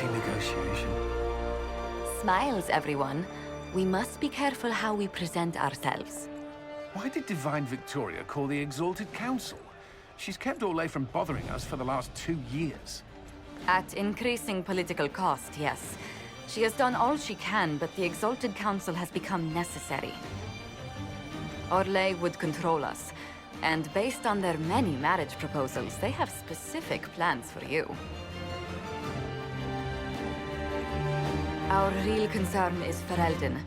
Negotiation. Smiles, everyone. We must be careful how we present ourselves. Why did Divine Victoria call the Exalted Council? She's kept Orlais from bothering us for the last 2 years. At increasing political cost, yes. She has done all she can, but the Exalted Council has become necessary. Orlais would control us, and based on their many marriage proposals, they have specific plans for you. Our real concern is Ferelden.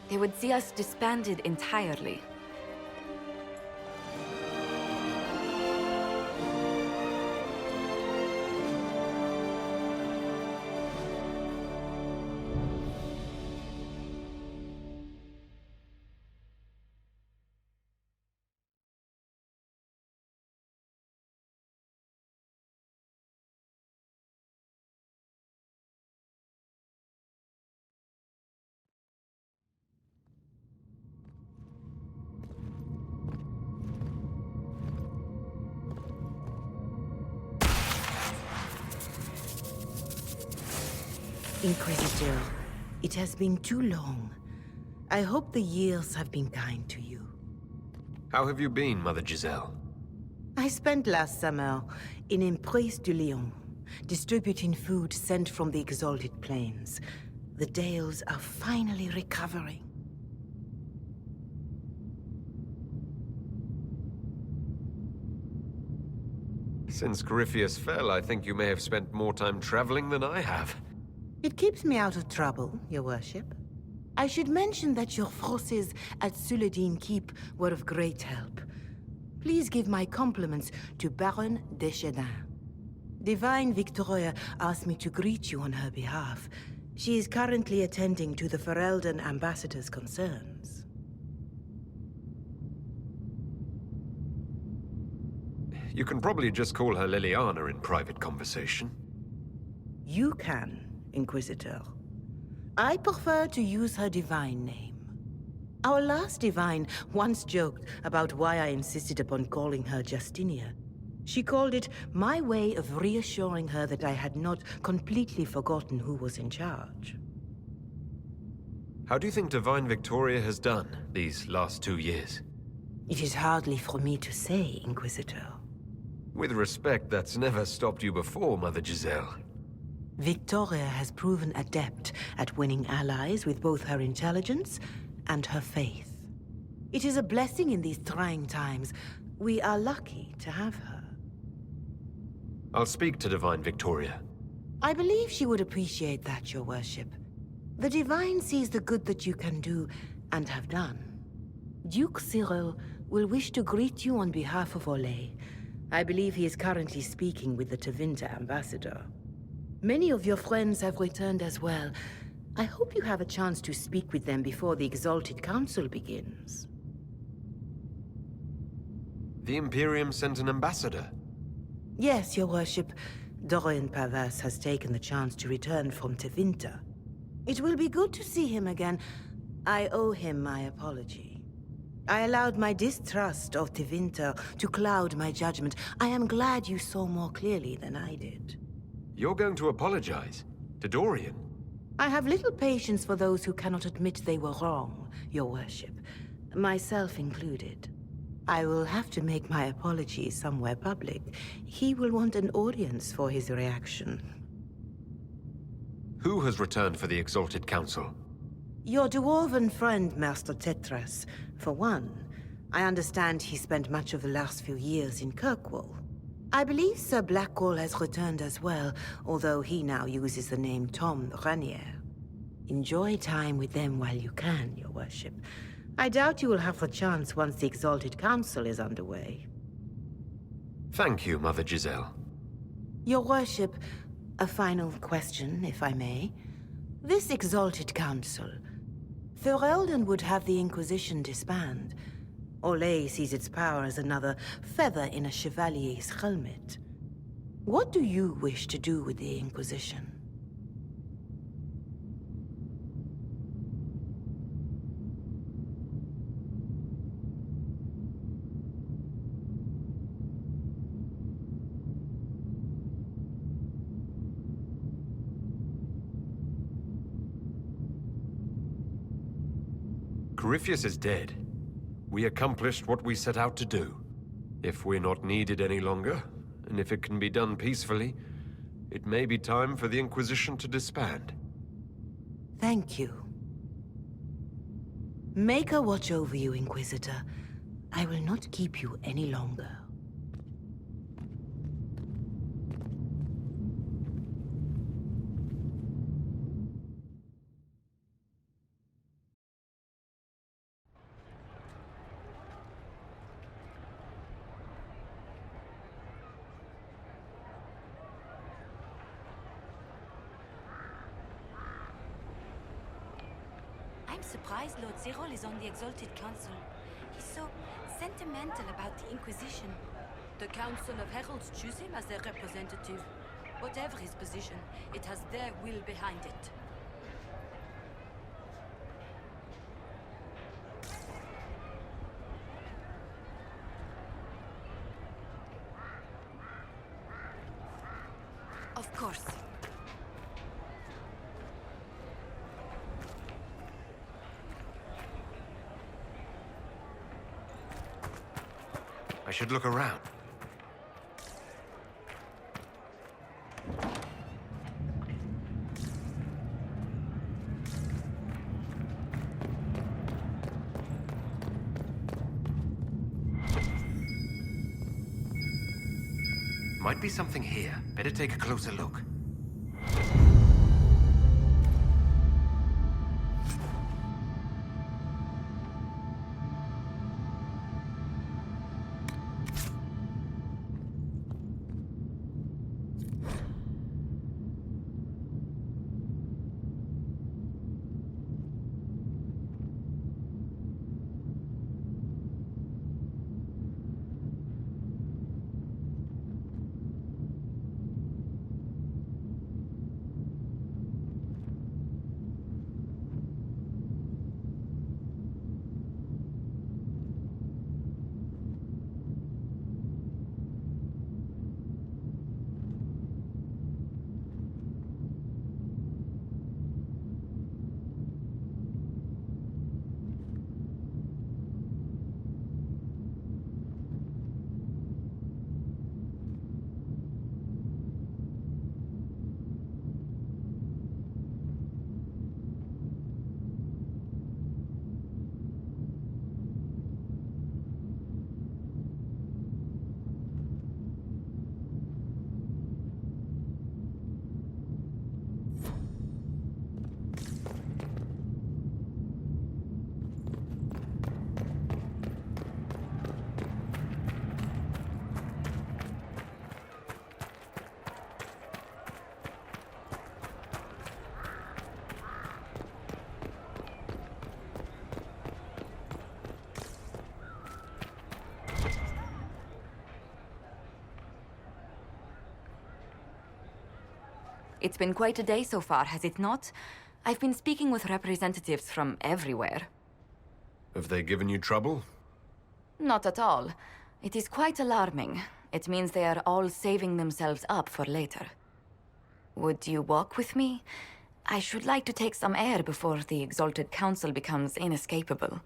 They would see us disbanded entirely. Inquisitor, it has been too long. I hope the years have been kind to you. How have you been, Mother Giselle? I spent last summer in Emprise de Lyon, distributing food sent from the Exalted Plains. The Dales are finally recovering. Since Corypheus fell, I think you may have spent more time traveling than I have. It keeps me out of trouble, Your Worship. I should mention that your forces at Suladin Keep were of great help. Please give my compliments to Baron Deschedin. Divine Victoria asked me to greet you on her behalf. She is currently attending to the Ferelden ambassador's concerns. You can probably just call her Liliana in private conversation. You can, Inquisitor. I prefer to use her divine name. Our last divine once joked about why I insisted upon calling her Justinia. She called it my way of reassuring her that I had not completely forgotten who was in charge. How do you think Divine Victoria has done these last 2 years? It is hardly for me to say, Inquisitor. With respect, that's never stopped you before, Mother Giselle. Victoria has proven adept at winning allies with both her intelligence and her faith. It is a blessing in these trying times. We are lucky to have her. I'll speak to Divine Victoria. I believe she would appreciate that, Your Worship. The Divine sees the good that you can do and have done. Duke Cyril will wish to greet you on behalf of Olay. I believe he is currently speaking with the Tevinter ambassador. Many of your friends have returned as well. I hope you have a chance to speak with them before the Exalted Council begins. The Imperium sent an ambassador. Yes, Your Worship. Dorian Pavas has taken the chance to return from Tevinter. It will be good to see him again. I owe him my apology. I allowed my distrust of Tevinter to cloud my judgment. I am glad you saw more clearly than I did. You're going to apologize? To Dorian? I have little patience for those who cannot admit they were wrong, Your Worship. Myself included. I will have to make my apologies somewhere public. He will want an audience for his reaction. Who has returned for the Exalted Council? Your dwarven friend, Master Tetras, for one. I understand he spent much of the last few years in Kirkwall. I believe Sir Blackwall has returned as well, although he now uses the name Tom Ranier. Enjoy time with them while you can, Your Worship. I doubt you will have the chance once the Exalted Council is underway. Thank you, Mother Giselle. Your Worship, a final question, if I may. This Exalted Council, Ferelden would have the Inquisition disband. Olay sees its power as another feather in a chevalier's helmet. What do you wish to do with the Inquisition? Corypheus is dead. We accomplished what we set out to do. If we're not needed any longer, and if it can be done peacefully, it may be time for the Inquisition to disband. Thank you. Maker watch over you, Inquisitor. I will not keep you any longer. I'm surprised Lord Cyril is on the Exalted Council. He's so sentimental about the Inquisition. The Council of Heralds choose him as their representative. Whatever his position, it has their will behind it. Of course. I should look around. Might be something here. Better take a closer look. It's been quite a day so far, has it not? I've been speaking with representatives from everywhere. Have they given you trouble? Not at all. It is quite alarming. It means they are all saving themselves up for later. Would you walk with me? I should like to take some air before the Exalted Council becomes inescapable.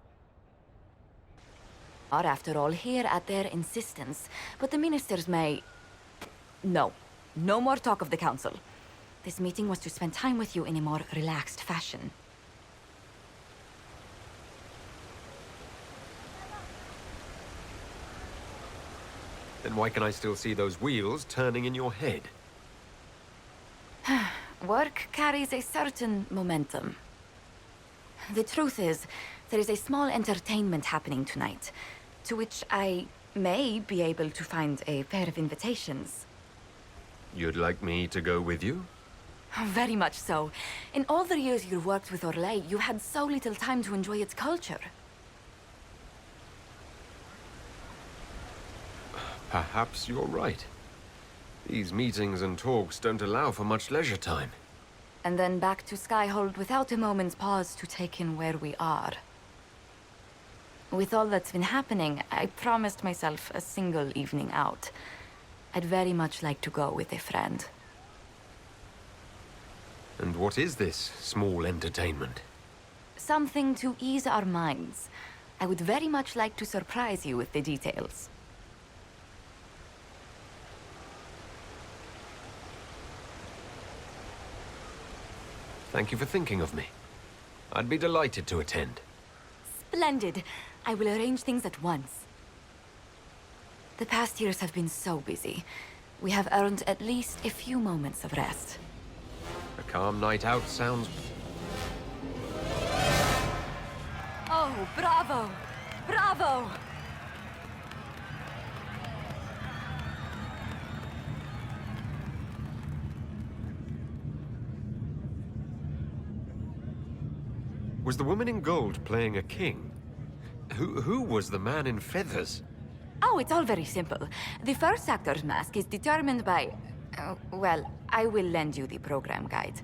Are, after all, here at their insistence, but the ministers may... No. No more talk of the Council. This meeting was to spend time with you in a more relaxed fashion. Then why can I still see those wheels turning in your head? Work carries a certain momentum. The truth is, there is a small entertainment happening tonight, to which I may be able to find a pair of invitations. You'd like me to go with you? Very much so. In all the years you've worked with Orlais, you had so little time to enjoy its culture. Perhaps you're right. These meetings and talks don't allow for much leisure time. And then back to Skyhold without a moment's pause to take in where we are. With all that's been happening, I promised myself a single evening out. I'd very much like to go with a friend. And what is this small entertainment? Something to ease our minds. I would very much like to surprise you with the details. Thank you for thinking of me. I'd be delighted to attend. Splendid. I will arrange things at once. The past years have been so busy. We have earned at least a few moments of rest. A calm night out sounds... Oh, bravo! Bravo! Was the woman in gold playing a king? Who was the man in feathers? Oh, it's all very simple. The first actor's mask is determined by... well, I will lend you the program guide.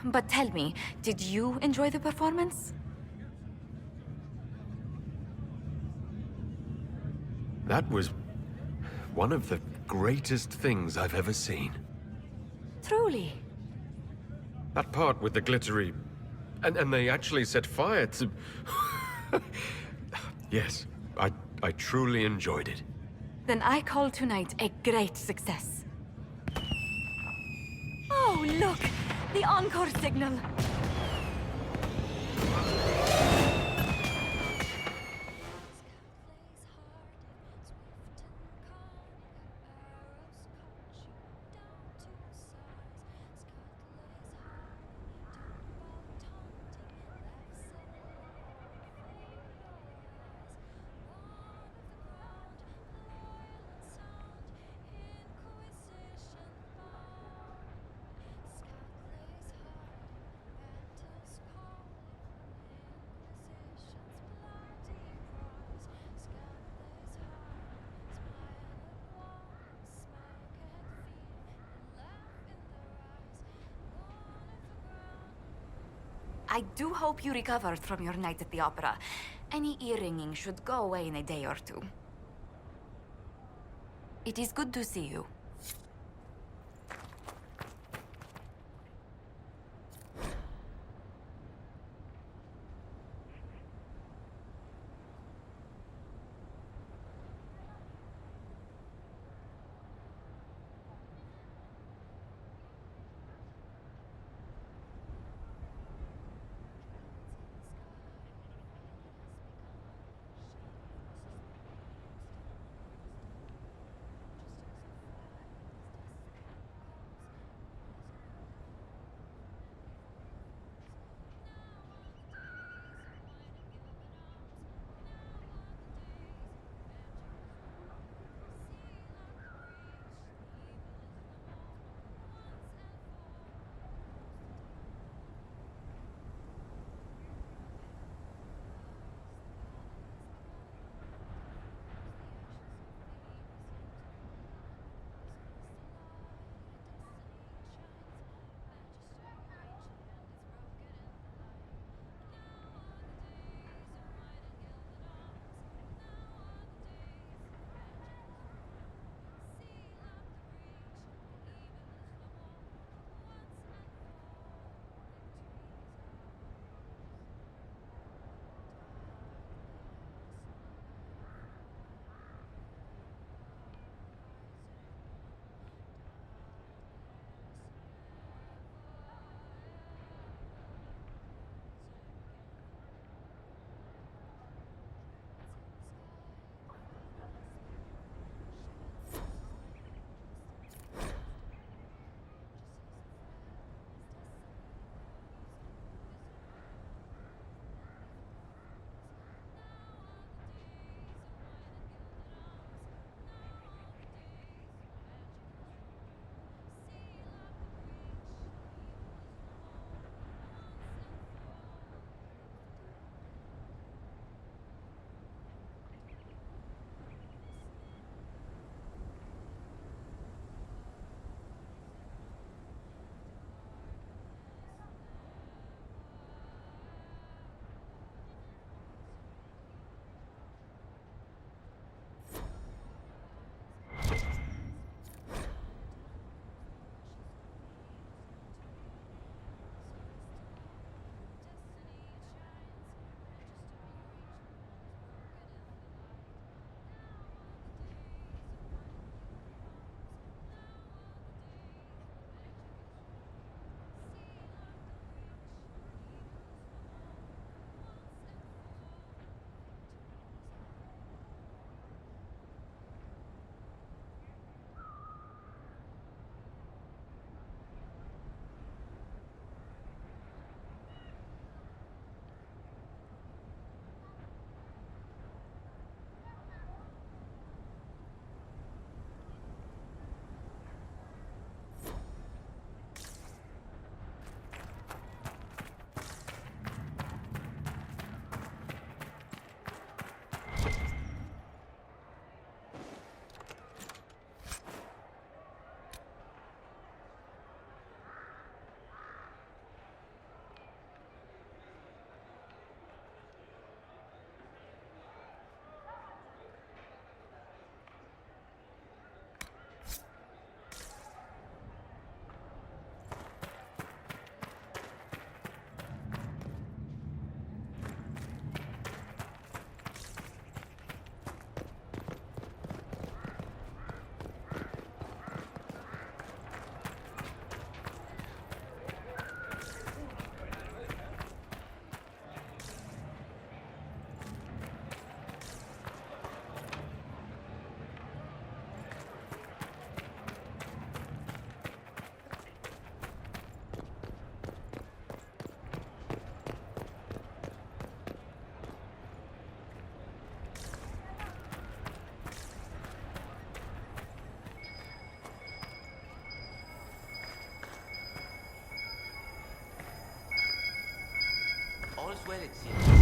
But tell me, did you enjoy the performance? That was one of the greatest things I've ever seen. Truly. That part with the glittery... And they actually set fire to... Yes, I truly enjoyed it. Then I call tonight a great success. Oh, look! The encore signal! I do hope you recovered from your night at the opera. Any ear-ringing should go away in a day or two. It is good to see you. well, it seems.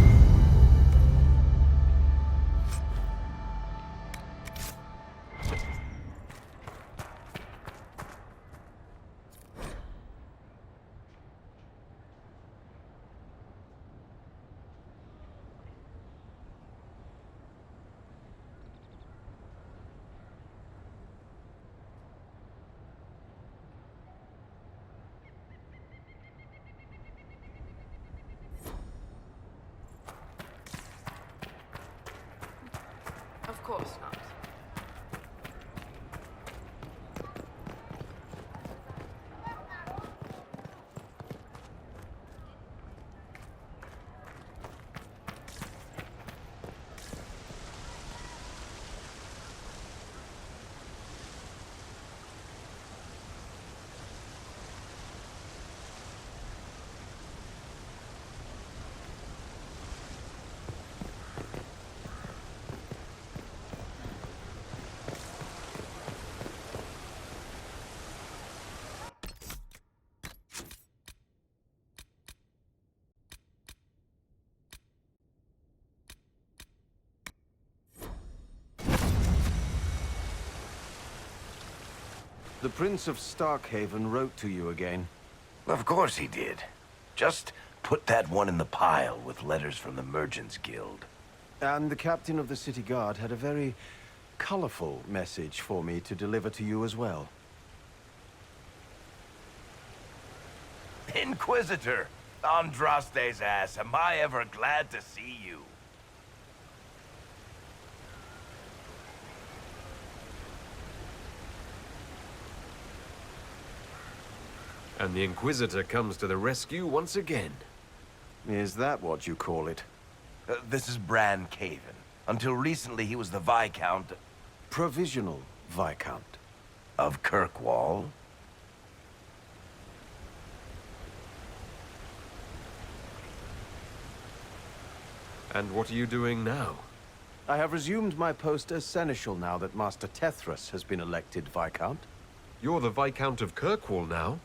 Of course not. The Prince of Starkhaven wrote to you again. Of course he did. Just put that one in the pile with letters from the Merchants Guild. And the captain of the city guard had a very colorful message for me to deliver to you as well. Inquisitor! Andraste's ass, am I ever glad to see you. And the Inquisitor comes to the rescue once again. Is that what you call it? This is Bran Caven. Until recently, he was the Viscount Provisional Viscount. of Kirkwall. And what are you doing now? I have resumed my post as Seneschal now that Master Tethras has been elected Viscount. You're the Viscount of Kirkwall now?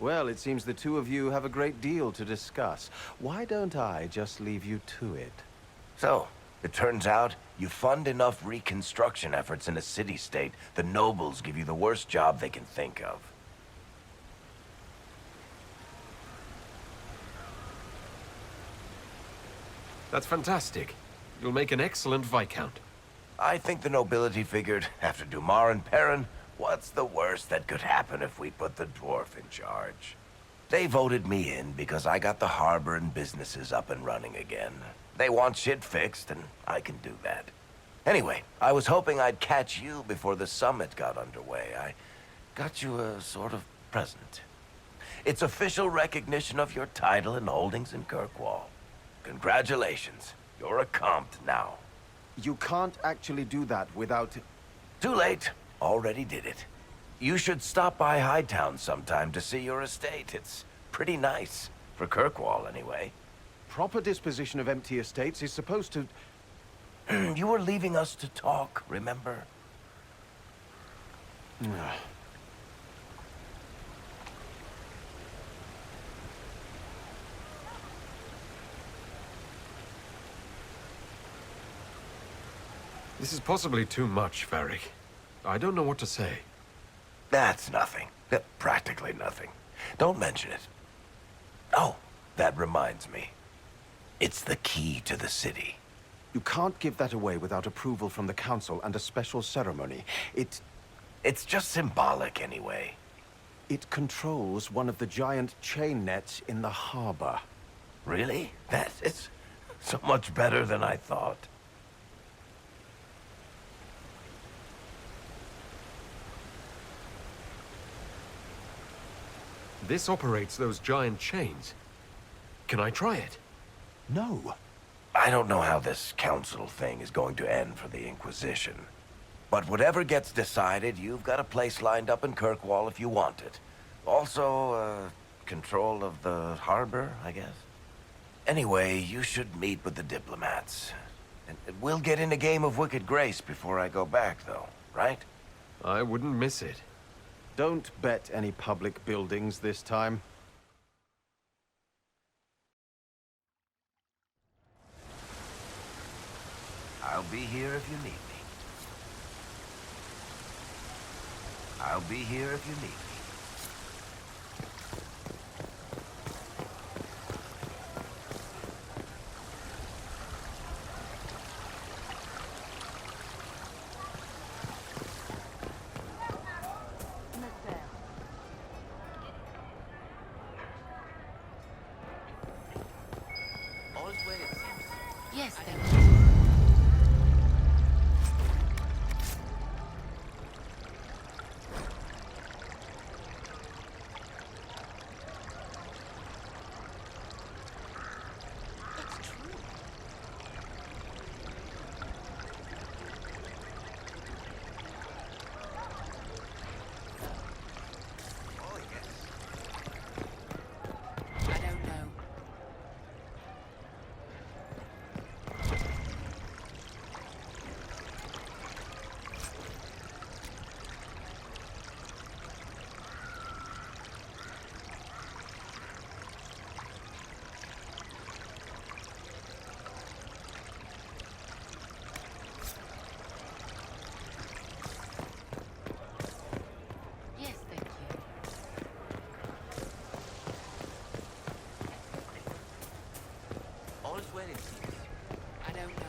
Well, it seems the two of you have a great deal to discuss. Why don't I just leave you to it? So, it turns out you fund enough reconstruction efforts in a city-state, the nobles give you the worst job they can think of. That's fantastic. You'll make an excellent Viscount. I think the nobility figured, after Dumar and Perrin, what's the worst that could happen if we put the dwarf in charge? They voted me in because I got the harbor and businesses up and running again. They want shit fixed, and I can do that. Anyway, I was hoping I'd catch you before the summit got underway. I got you a sort of present. It's official recognition of your title and holdings in Kirkwall. Congratulations. You're a compt now. You can't actually do that without... Too late. Already did it. You should stop by Hightown sometime to see your estate. It's pretty nice. For Kirkwall, anyway. Proper disposition of empty estates is supposed to... You were leaving us to talk, remember? This is possibly too much, Varric. I don't know what to say. That's nothing. Practically nothing. Don't mention it. Oh, that reminds me. It's the key to the city. You can't give that away without approval from the council and a special ceremony. It's just symbolic anyway. It controls one of the giant chain nets in the harbor. Really? That is so much better than I thought. This operates those giant chains. Can I try it? No. I don't know how this council thing is going to end for the Inquisition. But whatever gets decided, you've got a place lined up in Kirkwall if you want it. Also, control of the harbor, I guess. Anyway, you should meet with the diplomats. And we'll get in a game of Wicked Grace before I go back, though, right? I wouldn't miss it. Don't bet any public buildings this time. I'll be here if you need me. I'll be here if you need me. Yes, thank you. I don't know. Yes, thank you. All's well, it seems. I don't know.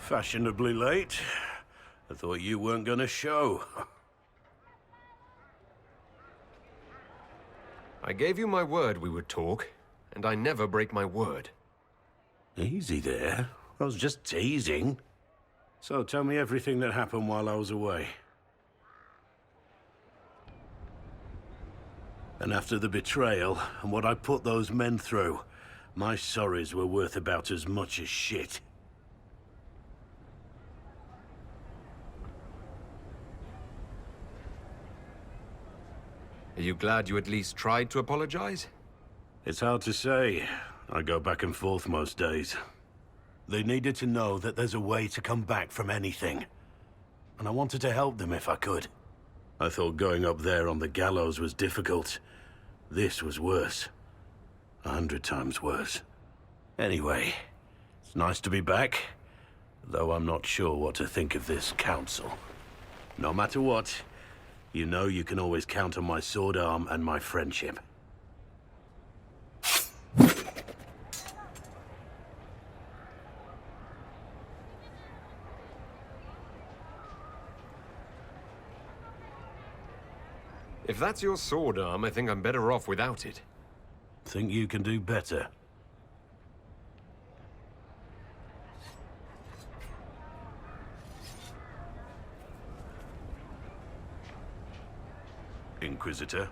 Fashionably late. I thought you weren't gonna show. I gave you my word we would talk, and I never break my word. Easy there. I was just teasing. So tell me everything that happened while I was away. And after the betrayal, and what I put those men through, my sorries were worth about as much as shit. Are you glad you at least tried to apologize? It's hard to say. I go back and forth most days. They needed to know that there's a way to come back from anything. And I wanted to help them if I could. I thought going up there on the gallows was difficult. This was worse. 100 times worse. Anyway, it's nice to be back. Though I'm not sure what to think of this council. No matter what, You know you can always count on my sword arm and my friendship. If that's your sword arm, I think I'm better off without it. Think you can do better? Inquisitor?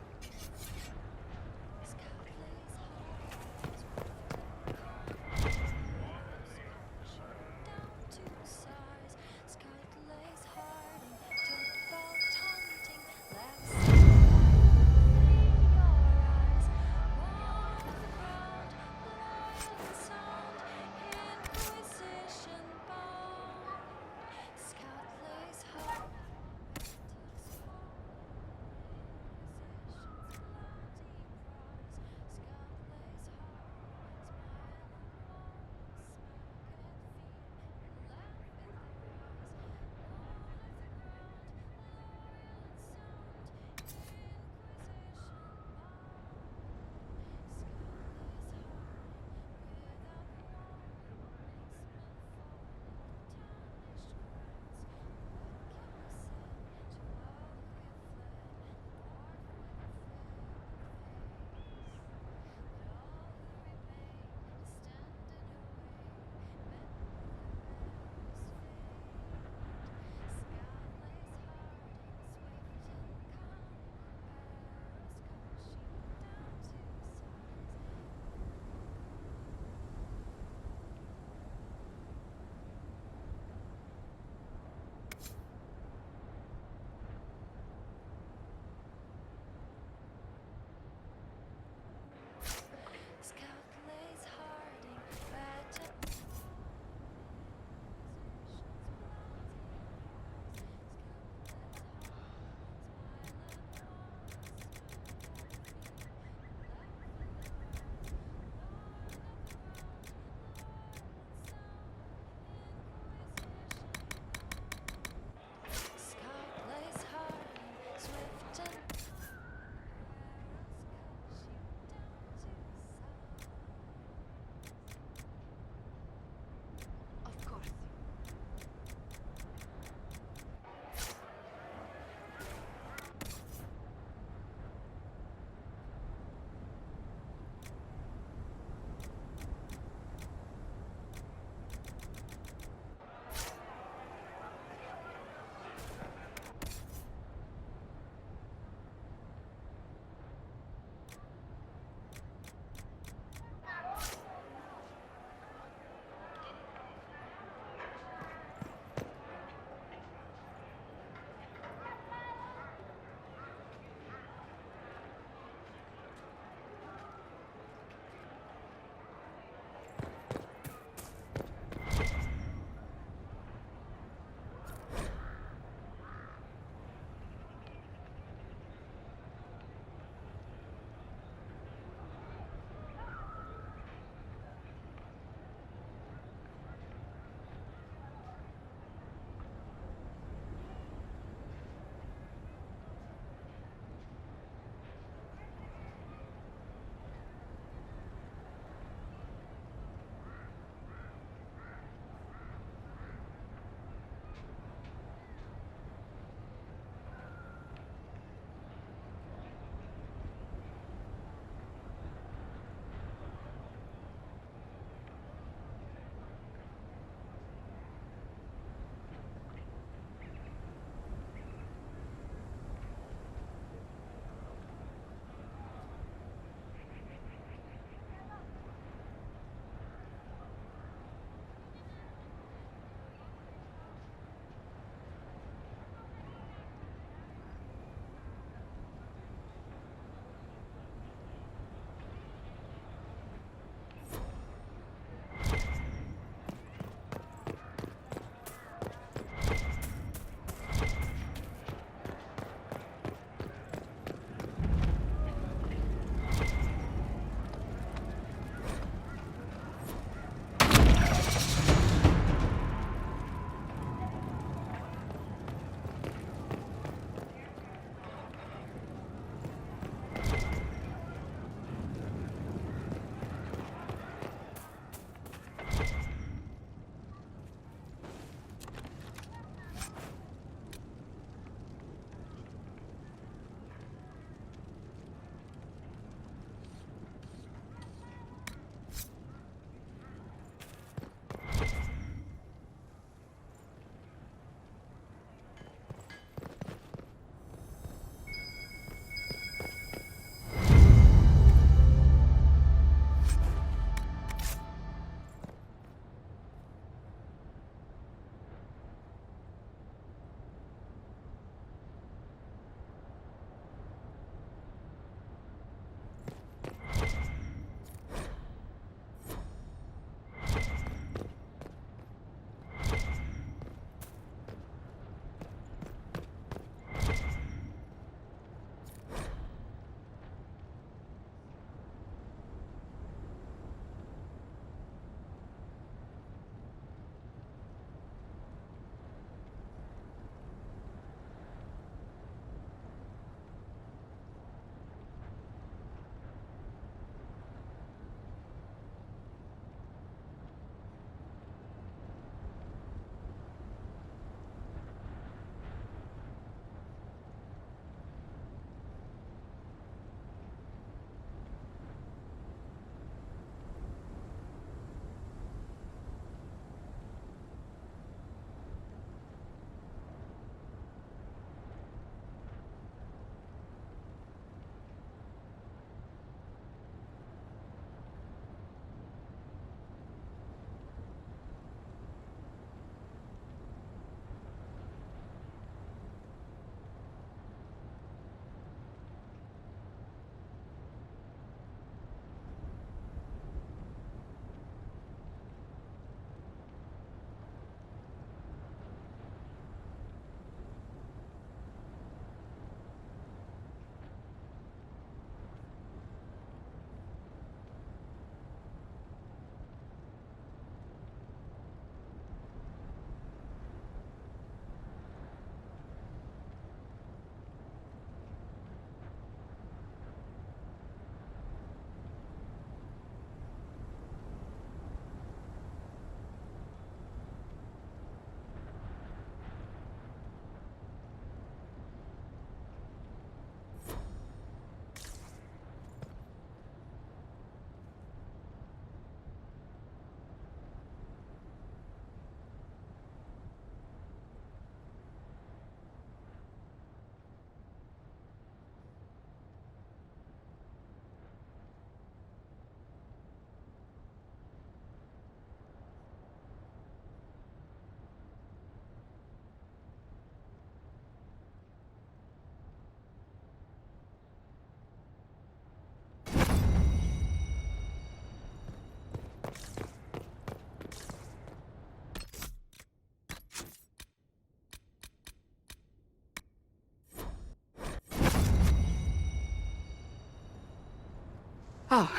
Oh,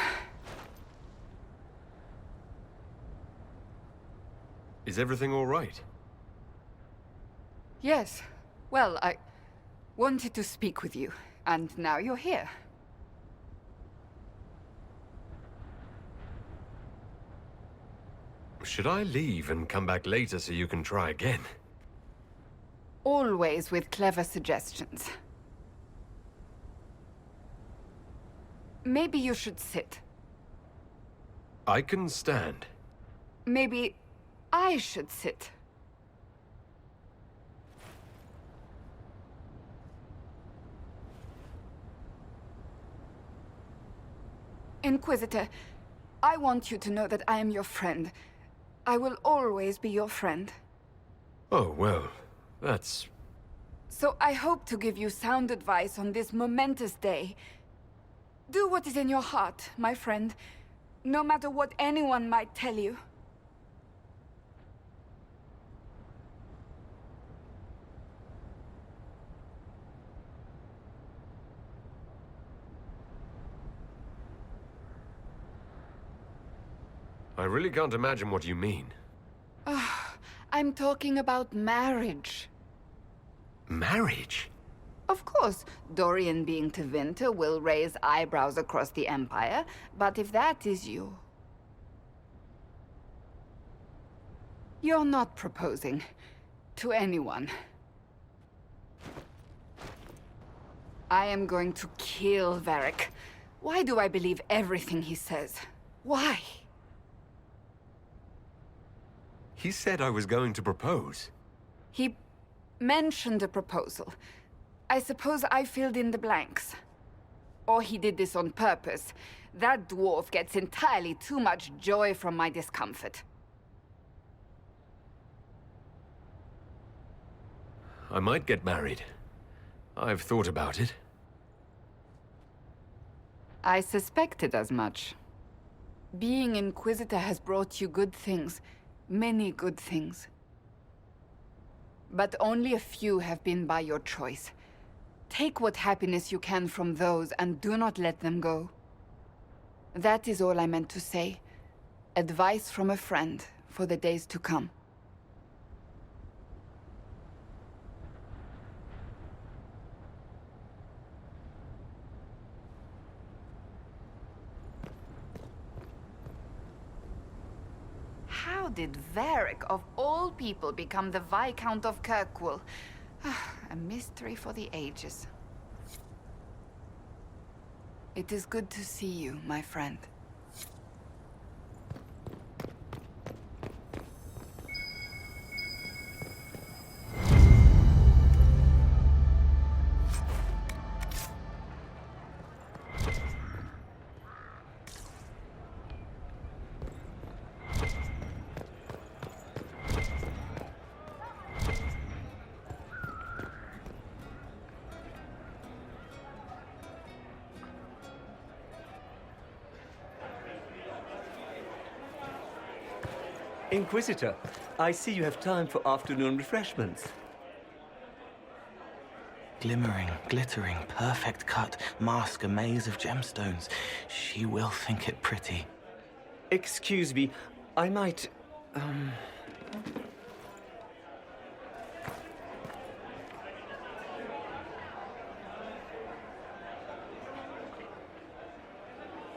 Is everything all right? yes. Well, I wanted to speak with you, and now you're here. Should I leave and come back later so you can try again? Always with clever suggestions. Maybe you should sit. I can stand. Maybe I should sit. Inquisitor, I want you to know that I am your friend. I will always be your friend. Oh, well, that's... So I hope to give you sound advice on this momentous day. Do what is in your heart, my friend, no matter what anyone might tell you. I really can't imagine what you mean. I'm talking about marriage. Marriage? Of course, Dorian being Tevinter will raise eyebrows across the Empire, but if that is you... You're not proposing to anyone. I am going to kill Varric. Why do I believe everything he says? Why? He said I was going to propose. He mentioned a proposal. I suppose I filled in the blanks. Or he did this on purpose. That dwarf gets entirely too much joy from my discomfort. I might get married. I've thought about it. I suspected as much. Being Inquisitor has brought you good things. Many good things. But only a few have been by your choice. Take what happiness you can from those and do not let them go. That is all I meant to say. Advice from a friend for the days to come. How did Varric, of all people, become the Viscount of Kirkwall? A mystery for the ages. It is good to see you, my friend. Inquisitor, I see you have time for afternoon refreshments. Glimmering, glittering, perfect cut, mask a maze of gemstones. She will think it pretty. Excuse me, I might...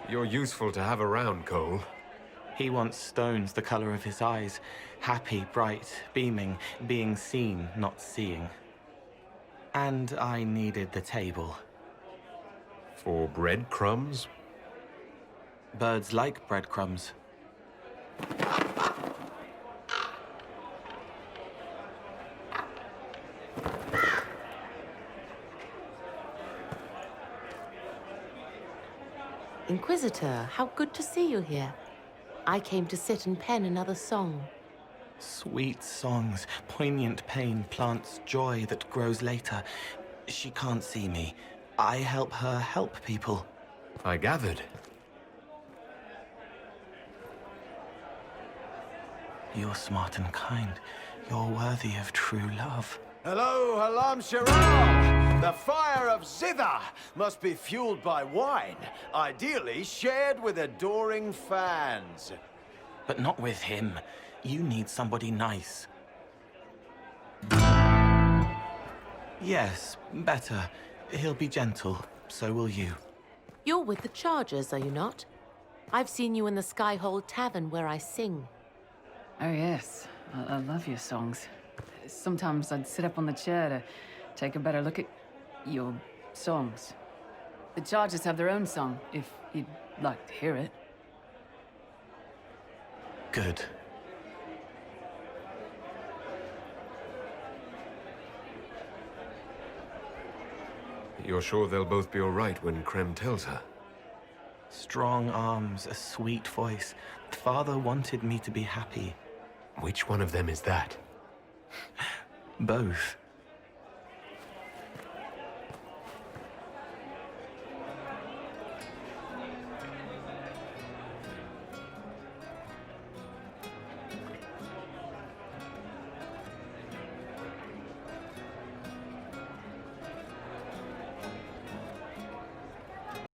You're useful to have around, Cole. He wants stones the color of his eyes. Happy, bright, beaming, being seen, not seeing. And I needed the table. For breadcrumbs? Birds like breadcrumbs. Inquisitor, how good to see you here. I came to sit and pen another song. Sweet songs, poignant pain plants joy that grows later. She can't see me. I help her help people. I gathered. You're smart and kind. You're worthy of true love. Hello, Halam Sharal! The fire of Zither must be fueled by wine, ideally shared with adoring fans. But not with him. You need somebody nice. Yes, better. He'll be gentle. So will you. You're with the Chargers, are you not? I've seen you in the Skyhold Tavern where I sing. Oh yes, I love your songs. Sometimes I'd sit up on the chair to take a better look at your songs. The Chargers have their own song, if you'd like to hear it. Good. You're sure they'll both be all right when Krem tells her? Strong arms, a sweet voice. Father wanted me to be happy. Which one of them is that? Both.